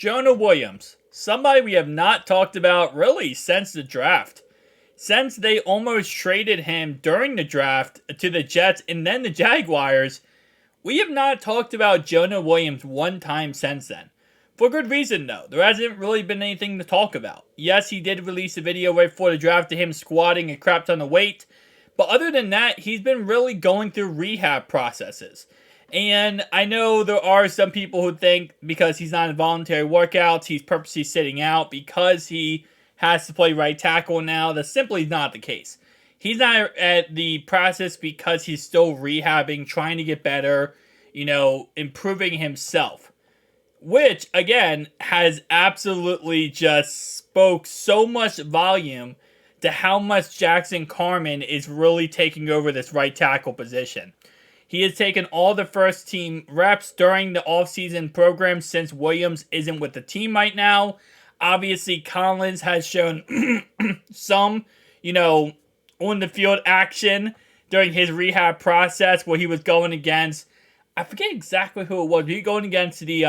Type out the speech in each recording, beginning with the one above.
Jonah Williams, somebody we have not talked about really since the draft. Since they almost traded him during the draft to the Jets and then the Jaguars, we have not talked about Jonah Williams one time since then. For good reason, though. There hasn't really been anything to talk about. Yes, he did release a video right before the draft of him squatting a crap ton of weight. But other than that, he's been really going through rehab processes. And I know there are some people who think because he's not in voluntary workouts, he's purposely sitting out because he has to play right tackle now. That's simply not the case. He's not at the process because he's still rehabbing, trying to get better, improving himself. Which, again, has absolutely just spoke so much volume to how much Jackson Carman is really taking over this right tackle position. He has taken all the first team reps during the offseason program since Williams isn't with the team right now. Obviously, Collins has shown some, on the field action during his rehab process where he was going against, I forget exactly who it was, but he was going against the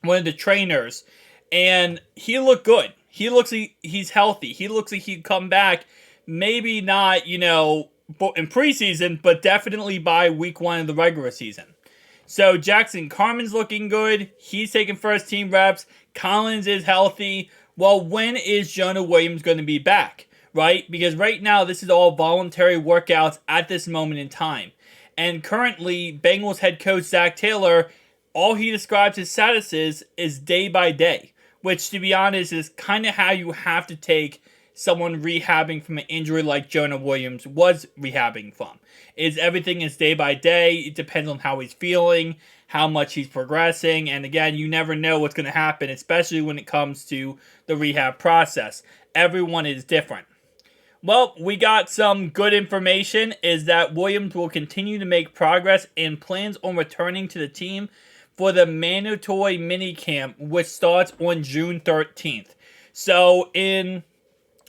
one of the trainers, and he looked good. He looks like he's healthy. He looks like he'd come back, maybe not, in preseason, but definitely by week 1 of the regular season. So Jackson Carman's looking good. He's taking first team reps. Collins is healthy. Well, when is Jonah Williams going to be back, right? Because right now, this is all voluntary workouts at this moment in time. And currently, Bengals head coach Zach Taylor, all he describes his status is day by day, which, to be honest, is kind of how you have to take someone rehabbing from an injury like Jonah Williams was rehabbing from. Everything is day by day. It depends on how he's feeling, how much he's progressing, and again, you never know what's going to happen, especially when it comes to the rehab process. Everyone is different. Well, we got some good information, is that Williams will continue to make progress and plans on returning to the team for the mandatory minicamp, which starts on June 13th. So in,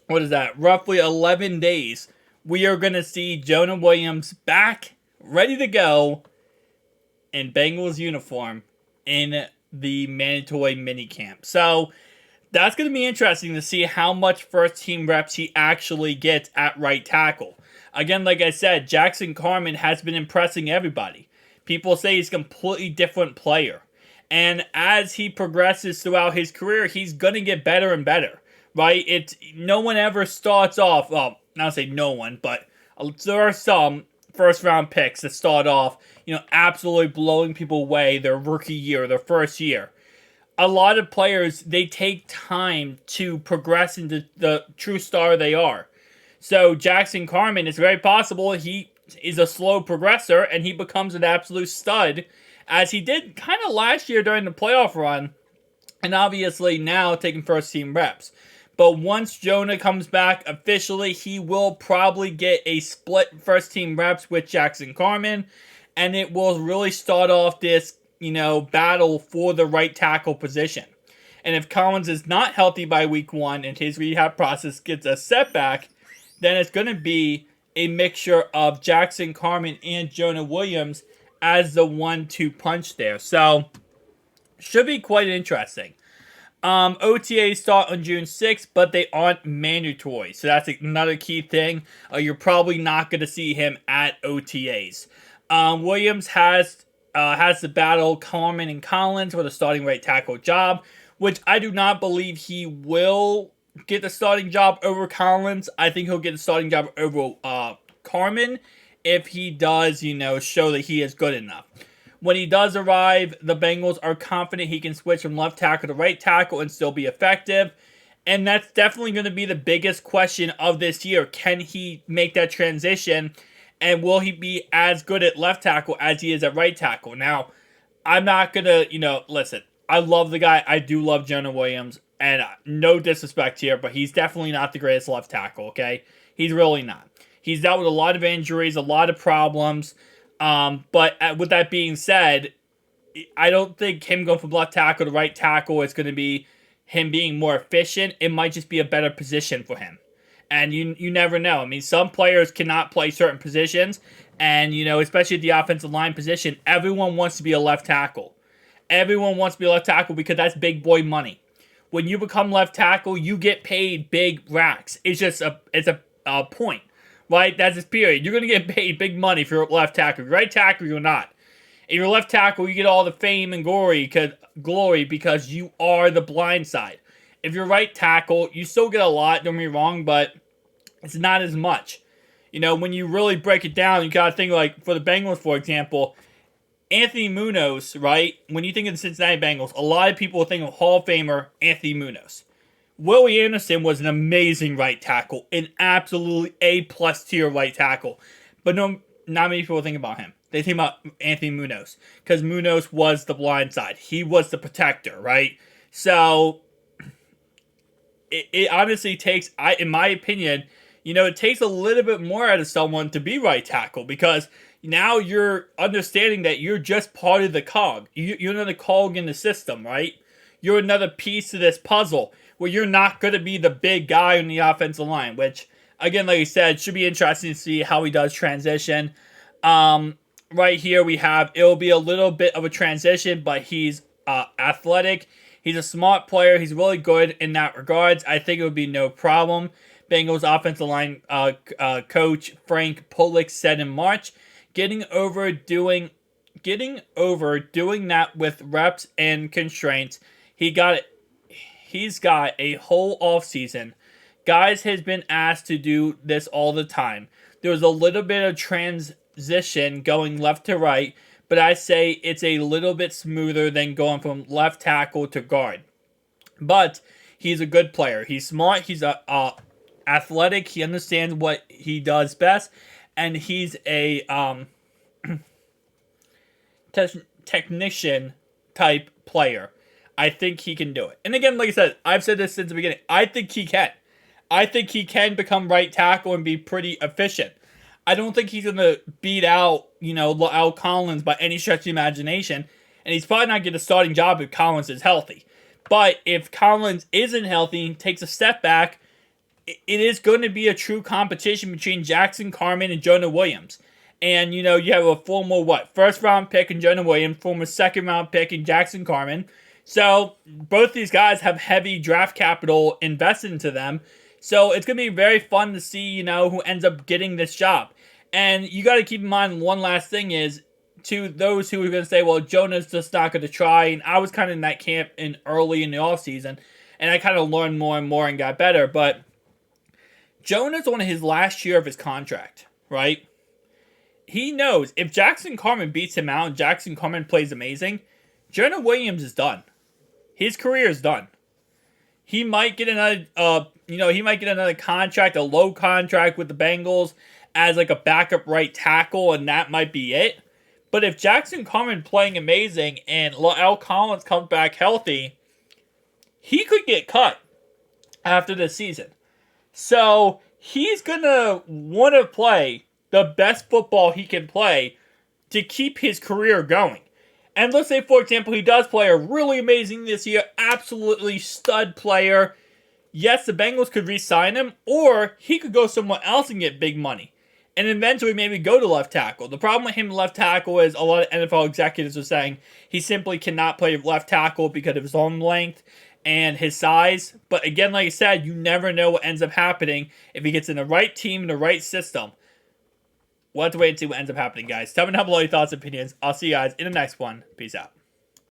roughly 11 days, we are going to see Jonah Williams back, ready to go, in Bengals uniform in the mandatory minicamp. So that's going to be interesting to see how much first team reps he actually gets at right tackle. Again, like I said, Jackson Carman has been impressing everybody. People say he's a completely different player. And as he progresses throughout his career, he's going to get better and better, right? No one ever starts off, well, not say no one, but there are some first round picks that start off, absolutely blowing people away their rookie year, their first year. A lot of players, they take time to progress into the true star they are. So Jackson Carman, it's very possible he is a slow progressor and he becomes an absolute stud, as he did kind of last year during the playoff run, and obviously now taking first team reps. But once Jonah comes back officially, he will probably get a split first team reps with Jackson Carman, and it will really start off this, battle for the right tackle position. And if Collins is not healthy by week 1 and his rehab process gets a setback, then it's going to be a mixture of Jackson Carman and Jonah Williams as the 1-2 punch there. So, should be quite interesting. OTAs start on June 6th, but they aren't mandatory. So that's another key thing. You're probably not going to see him at OTAs. Williams has to battle Carman and Collins for the starting right tackle job, which I do not believe he will get the starting job over Collins. I think he'll get the starting job over Carman if he does, show that he is good enough. When he does arrive, the Bengals are confident he can switch from left tackle to right tackle and still be effective. And that's definitely going to be the biggest question of this year. Can he make that transition? And will he be as good at left tackle as he is at right tackle? Now, I'm not going to, listen, I love the guy. I do love Jonah Williams. And no disrespect here, but he's definitely not the greatest left tackle, okay? He's really not. He's dealt with a lot of injuries, a lot of problems. But with that being said, I don't think him going from left tackle to right tackle is going to be him being more efficient. It might just be a better position for him. And you never know. I mean, some players cannot play certain positions. And, especially at the offensive line position, everyone wants to be a left tackle. Everyone wants to be left tackle because that's big boy money. When you become left tackle, you get paid big racks. It's just a point, right? That's this period. You're going to get paid big money if you're left tackle. If you're right tackle, you're not. If you're left tackle, you get all the fame and glory because you are the blind side. If you're right tackle, you still get a lot, don't get me wrong, but it's not as much. You know, when you really break it down, you got to think like, for the Bengals, for example, Anthony Munoz, right? When you think of the Cincinnati Bengals, a lot of people think of Hall of Famer Anthony Munoz. Willie Anderson was an amazing right tackle, an absolutely A-plus tier right tackle. But no, not many people think about him. They think about Anthony Munoz because Munoz was the blind side. He was the protector, right? So it honestly takes, in my opinion, you know, it takes a little bit more out of someone to be right tackle because now you're understanding that you're just part of the cog. You're another cog in the system, right? You're another piece of this puzzle where you're not going to be the big guy on the offensive line, which, again, like I said, should be interesting to see how he does transition. Right here we have, it'll be a little bit of a transition, but he's athletic. He's a smart player. He's really good in that regards. I think it would be no problem. Bengals offensive line coach Frank Pulick said in March, getting over doing that with reps and constraints. He's got a whole offseason. Guys has been asked to do this all the time. There was a little bit of transition going left to right, but I say it's a little bit smoother than going from left tackle to guard. But he's a good player. He's smart. He's athletic. He understands what he does best, and he's a technician type player. I think he can do it. And again, like I said, I've said this since the beginning. I think he can. I think he can become right tackle and be pretty efficient. I don't think he's going to beat out, Al Collins by any stretch of the imagination. And he's probably not getting a starting job if Collins is healthy. But if Collins isn't healthy, takes a step back, it is going to be a true competition between Jackson Carman and Jonah Williams. And, you have a former, first-round pick in Jonah Williams, former second-round pick in Jackson Carman. So, both these guys have heavy draft capital invested into them. So, it's going to be very fun to see, who ends up getting this job. And you got to keep in mind, one last thing is, to those who are going to say, well, Jonah's just not going to try. And I was kind of in that camp early in the offseason. And I kind of learned more and more and got better. But Jonah's on his last year of his contract, right? He knows if Jackson Carman beats him out and Jackson Carman plays amazing, Jonah Williams is done. His career is done. He might get another, contract, a low contract with the Bengals as like a backup right tackle, and that might be it. But if Jackson Carman playing amazing and Al Collins comes back healthy, he could get cut after this season. So he's gonna want to play the best football he can play to keep his career going. And let's say, for example, he does play a really amazing this year, absolutely stud player. Yes, the Bengals could re-sign him, or he could go somewhere else and get big money. And eventually maybe go to left tackle. The problem with him left tackle is a lot of NFL executives are saying he simply cannot play left tackle because of his arm length and his size. But again, like I said, you never know what ends up happening if he gets in the right team, in the right system. We'll have to wait and see what ends up happening, guys. Tell me down below your thoughts and opinions. I'll see you guys in the next one. Peace out.